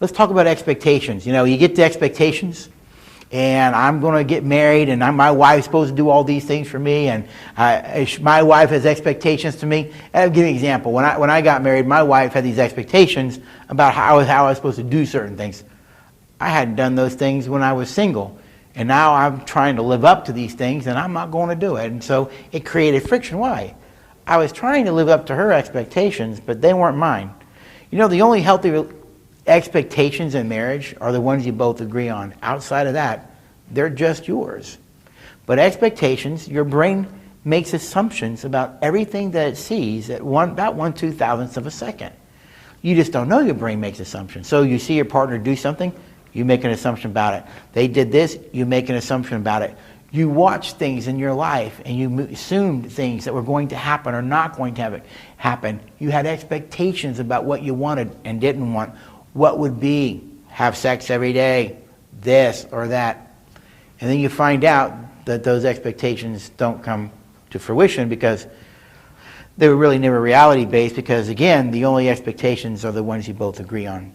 let's talk about expectations. You know, you get the expectations, and I'm going to get married, and my wife's supposed to do all these things for me, and my wife has expectations to me. And I'll give you an example. When I got married, my wife had these expectations about how I was supposed to do certain things. I hadn't done those things when I was single, and now I'm trying to live up to these things, and I'm not going to do it. And so it created friction. Why? I was trying to live up to her expectations, but they weren't mine. You know, the only healthy expectations in marriage are the ones you both agree on. Outside of that, they're just yours. But expectations, your brain makes assumptions about everything that it sees at about 1/2000th of a second. You just don't know your brain makes assumptions. So you see your partner do something, you make an assumption about it. They did this, you make an assumption about it. You watch things in your life and you assumed things that were going to happen or not going to happen. You had expectations about what you wanted and didn't want. What would be, have sex every day, this or that. And then you find out that those expectations don't come to fruition because they were really never reality-based, because again, the only expectations are the ones you both agree on.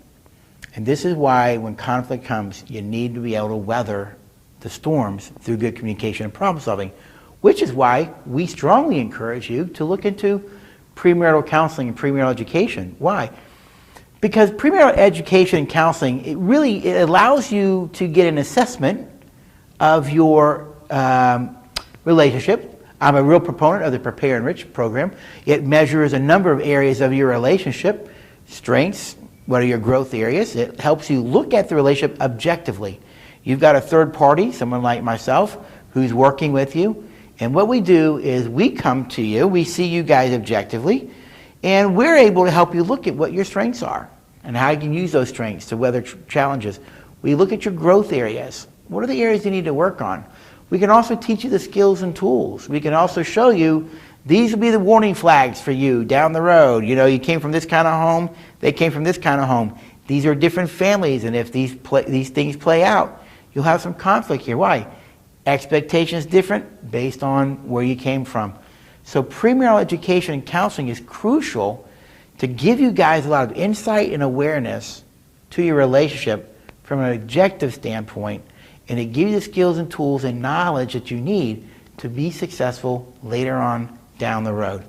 And this is why when conflict comes, you need to be able to weather the storms through good communication and problem solving, which is why we strongly encourage you to look into premarital counseling and premarital education. Why? Because premarital education and counseling, it allows you to get an assessment of your relationship. I'm a real proponent of the Prepare Enrich program. It measures a number of areas of your relationship, strengths, what are your growth areas. It helps you look at the relationship objectively. You've got a third party, someone like myself, who's working with you. And what we do is we come to you, we see you guys objectively, and we're able to help you look at what your strengths are and how you can use those strengths to weather challenges. We look at your growth areas. What are the areas you need to work on? We can also teach you the skills and tools. We can also show you these will be the warning flags for you down the road. You know, you came from this kind of home, they came from this kind of home. These are different families, and if these things play out, you'll have some conflict here. Why? Expectations different based on where you came from. So premarital education and counseling is crucial to give you guys a lot of insight and awareness to your relationship from an objective standpoint, and to give you the skills and tools and knowledge that you need to be successful later on down the road.